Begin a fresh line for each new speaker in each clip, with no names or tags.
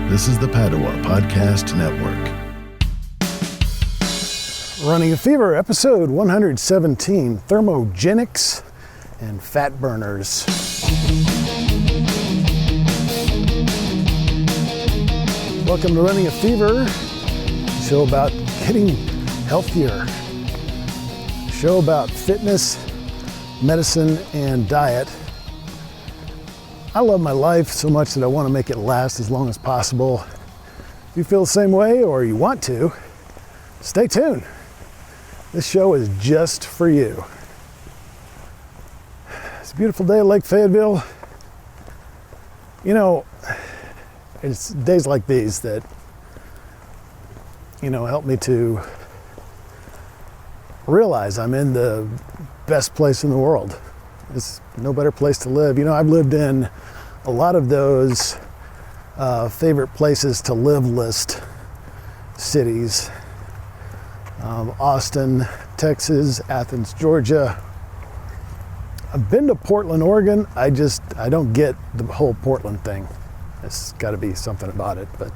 This is the Padua Podcast Network.
Running a Fever, episode 117, Thermogenics and Fat Burners. Welcome to Running a Fever, a show about getting healthier. A show about fitness, medicine, and diet. I love my life so much that I want to make it last as long as possible. If you feel the same way or you want to, stay tuned. This show is just for you. It's a beautiful day at Lake Fayetteville. You know, it's days like these that, help me to realize I'm in the best place in the world. There's no better place to live. I've lived in a lot of those favorite places to live list cities. Austin, Texas, Athens, Georgia. I've been to Portland, Oregon. I don't get the whole Portland thing. There's got to be something about it, but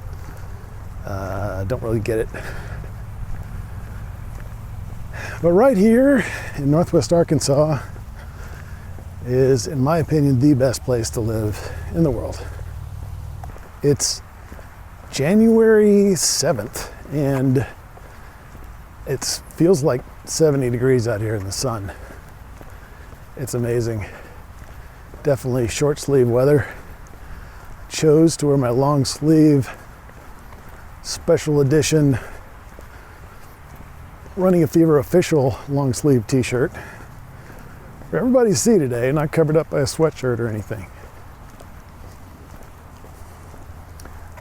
I don't really get it. But right here in Northwest Arkansas is, in my opinion, the best place to live in the world. It's January 7th, and it feels like 70 degrees out here in the sun. It's amazing. Definitely short sleeve weather. Chose to wear my long sleeve special edition Running a Fever official long sleeve t-shirt for everybody to see today, not covered up by a sweatshirt or anything.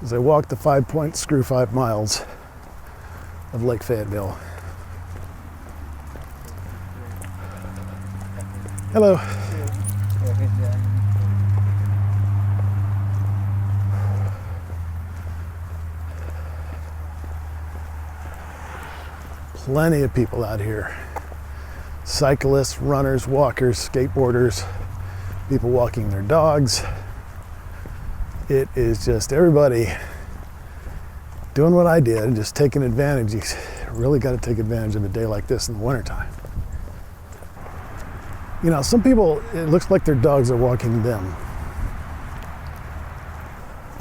As I walk the 5 miles of Lake Fayetteville. Hello. Plenty of people out here. Cyclists, runners, walkers, skateboarders, people walking their dogs. It is just everybody doing what I did, just taking advantage. You really got to take advantage of a day like this in the wintertime. Some people, it looks like their dogs are walking them.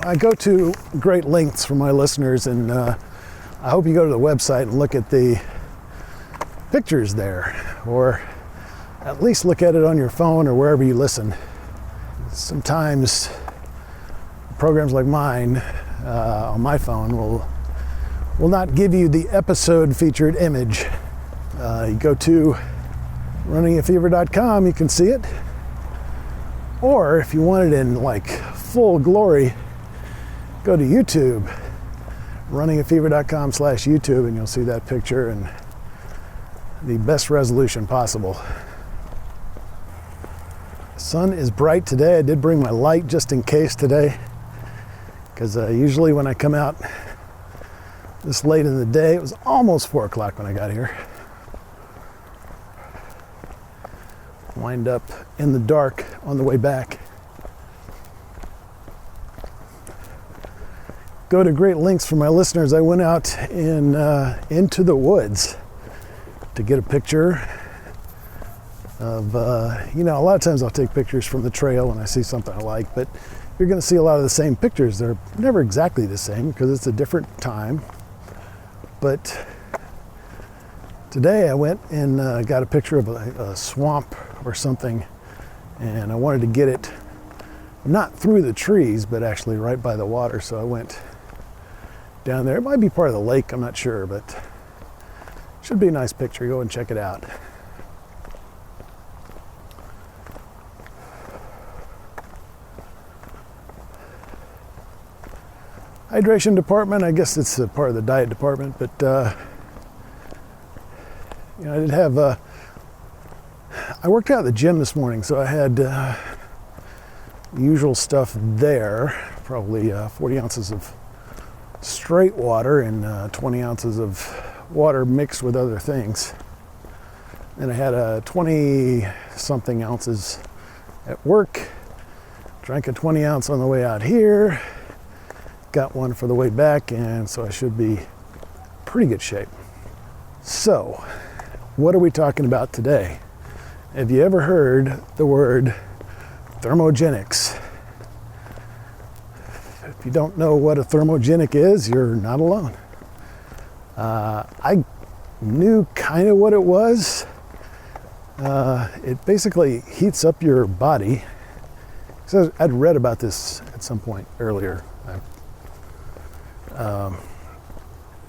I go to great lengths for my listeners, and I hope you go to the website and look at the pictures there, or at least look at it on your phone or wherever you listen. Sometimes programs like mine on my phone will not give you the episode featured image. You go to runningafever.com, you can see it. Or if you want it in full glory, go to YouTube, runningafever.com/YouTube, and you'll see that picture and the best resolution possible. The sun is bright today. I did bring my light just in case today, because usually when I come out this late in the day, it was almost 4 o'clock when I got here. Wind up in the dark on the way back. Go to great lengths for my listeners. I went out into the woods to get a picture of, a lot of times I'll take pictures from the trail when I see something I like, but you're going to see a lot of the same pictures. They're never exactly the same because it's a different time. But today I went and got a picture of a swamp or something, and I wanted to get it not through the trees, but actually right by the water. So I went down there. It might be part of the lake, I'm not sure, but should be a nice picture. Go and check it out. Hydration department, I guess it's a part of the diet department, but I did have I worked out at the gym this morning, so I had the usual stuff there, probably 40 ounces of straight water and 20 ounces of water mixed with other things. And I had 20 something ounces at work, drank a 20 ounce on the way out here, got one for the way back, and so I should be pretty good shape. So, what are we talking about today? Have you ever heard the word thermogenics? If you don't know what a thermogenic is, you're not alone. I knew kind of what it was. It basically heats up your body. So I'd read about this at some point earlier.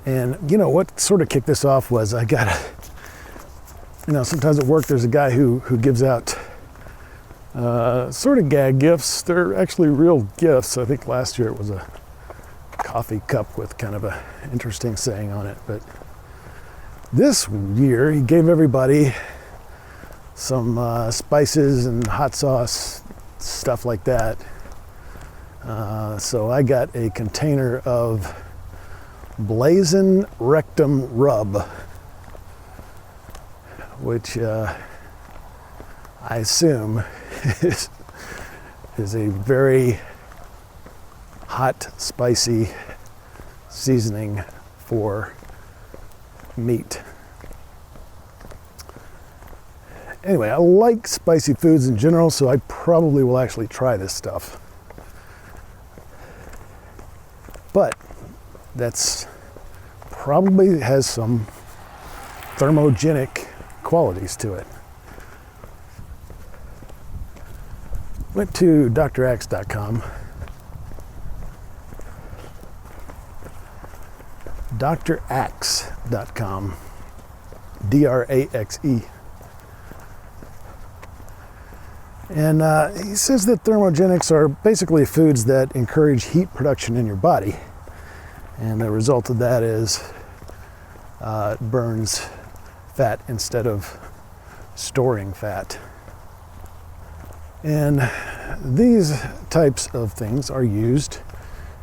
And you know what sort of kicked this off was I got sometimes at work there's a guy who gives out sort of gag gifts. They're actually real gifts. I think last year it was a coffee cup with kind of a interesting saying on it. But this year he gave everybody some spices and hot sauce, stuff like that. So I got a container of Blazin Rectum Rub, which I assume is a very hot, spicy seasoning for meat. Anyway, I like spicy foods in general, so I probably will actually try this stuff. But that's probably has some thermogenic qualities to it. Went to draxe.com. draxe.com. DRAXE. And he says that thermogenics are basically foods that encourage heat production in your body. And the result of that is it burns fat instead of storing fat. And these types of things are used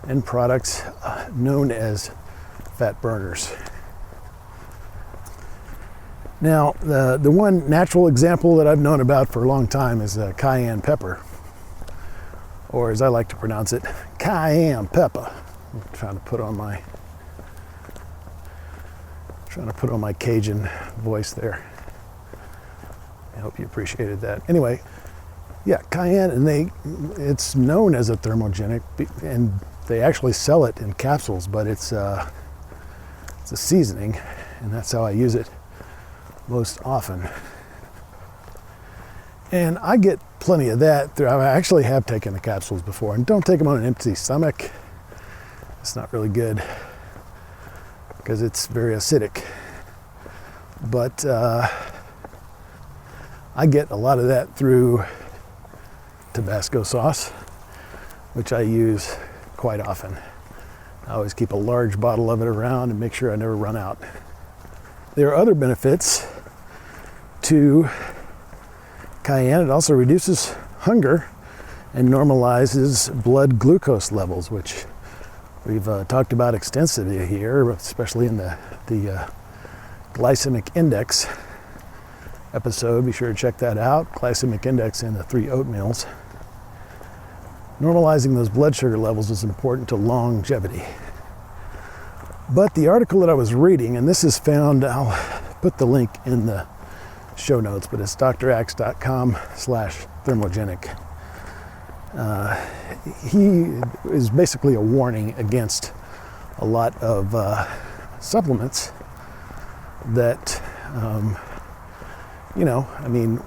in products known as fat burners. Now, the one natural example that I've known about for a long time is cayenne pepper, or as I like to pronounce it, Cayenne-PEPPAH. I'm trying to put on my Cajun voice there. I hope you appreciated that. Anyway, yeah, cayenne, and it's known as a thermogenic, and they actually sell it in capsules, but it's a seasoning, and that's how I use it most often. And I get plenty of that. I actually have taken the capsules before, and don't take them on an empty stomach. It's not really good because it's very acidic. But I get a lot of that through Tabasco sauce, which I use quite often. I always keep a large bottle of it around and make sure I never run out. There are other benefits to cayenne. It also reduces hunger and normalizes blood glucose levels, which we've talked about extensively here, especially in the glycemic index episode. Be sure to check that out. Glycemic index in the 3 oatmeals. Normalizing those blood sugar levels is important to longevity. But the article that I was reading, and this is found, I'll put the link in the show notes, but it's draxe.com/thermogenic. He is basically a warning against a lot of supplements that,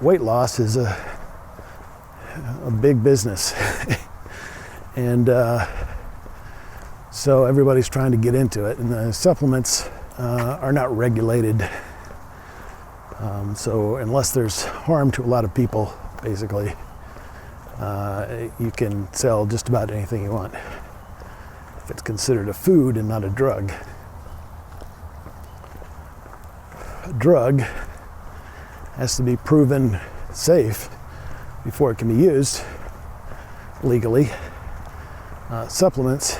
weight loss is a big business. And so everybody's trying to get into it, and the supplements are not regulated. So unless there's harm to a lot of people, basically, you can sell just about anything you want if it's considered a food and not a drug. A drug has to be proven safe before it can be used legally. Supplements,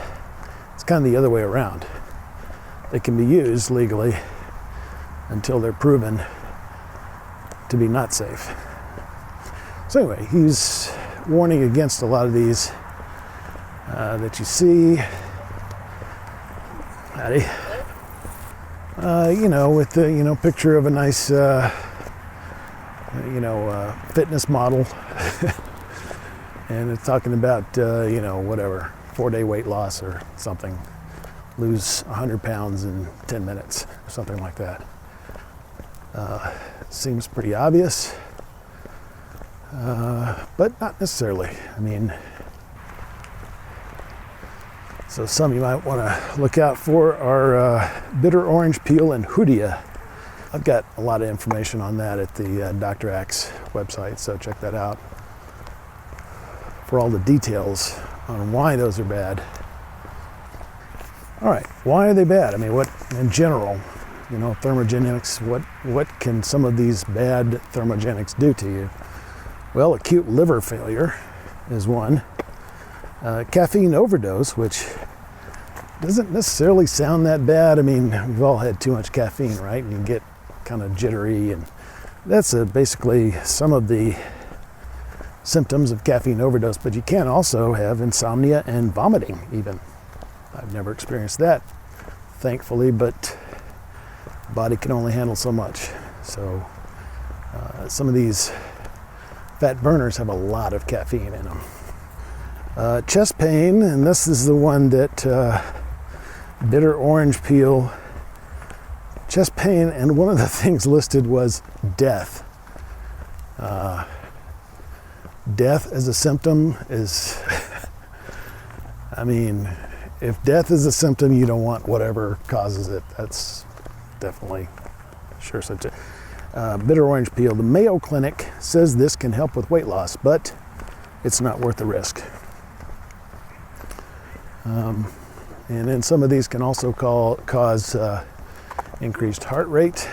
it's kind of the other way around. They can be used legally until they're proven to be not safe. So anyway, he's warning against a lot of these that you see. Howdy. With the, picture of a nice, fitness model. And it's talking about, 4-day weight loss or something. Lose 100 pounds in 10 minutes or something like that. Seems pretty obvious, but not necessarily. So some you might want to look out for are bitter orange peel and hoodia. I've got a lot of information on that at the Dr. Axe website, so check that out for all the details on why those are bad. All right, why are they bad? What in general, thermogenics, what can some of these bad thermogenics do to you? Well, acute liver failure is one. Caffeine overdose, which doesn't necessarily sound that bad. We've all had too much caffeine, right? And you get kind of jittery, and that's basically some of the symptoms of caffeine overdose, but you can also have insomnia and vomiting even. I've never experienced that, thankfully, but the body can only handle so much. So some of these fat burners have a lot of caffeine in them. Chest pain, and this is the one that bitter orange peel, chest pain, and one of the things listed was death. Death as a symptom is, if death is a symptom, you don't want whatever causes it. That's definitely sure such a bitter orange peel. The Mayo Clinic says this can help with weight loss, but it's not worth the risk. And then some of these can also cause increased heart rate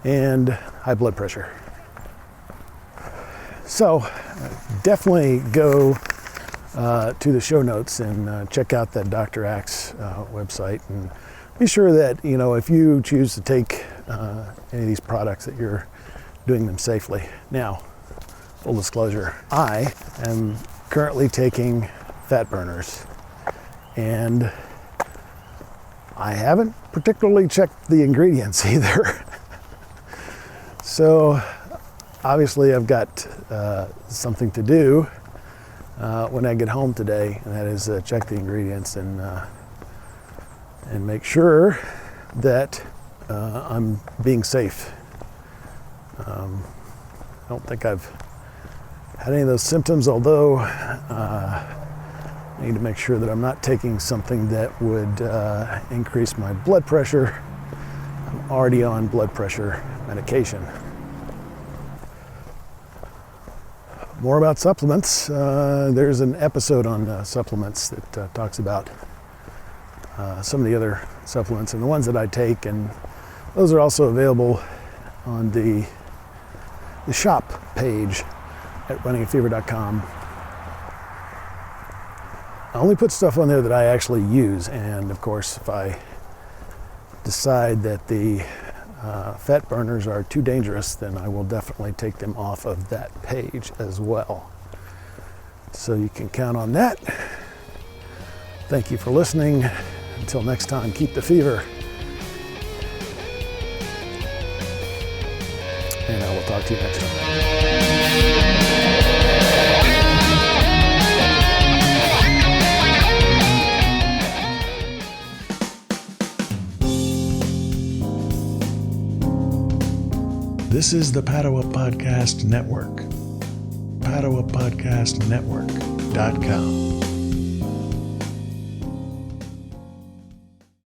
and high blood pressure. So definitely go to the show notes and check out that Dr. Axe website, and be sure that, if you choose to take any of these products, that you're doing them safely. Now, full disclosure, I am currently taking fat burners, and I haven't particularly checked the ingredients either. So obviously I've got something to do when I get home today, and that is check the ingredients and make sure that I'm being safe. I don't think I've had any of those symptoms, although I need to make sure that I'm not taking something that would increase my blood pressure. I'm already on blood pressure medication. More about supplements. There's an episode on supplements that talks about some of the other supplements and the ones that I take, and those are also available on the shop page at runningatfever.com. I only put stuff on there that I actually use, and of course, if I decide that the fat burners are too dangerous, then I will definitely take them off of that page as well. So you can count on that. Thank you for listening. Until next time, keep the fever. And I will talk to you next time.
This is the Padua Podcast Network. PaduaPodcastNetwork.com.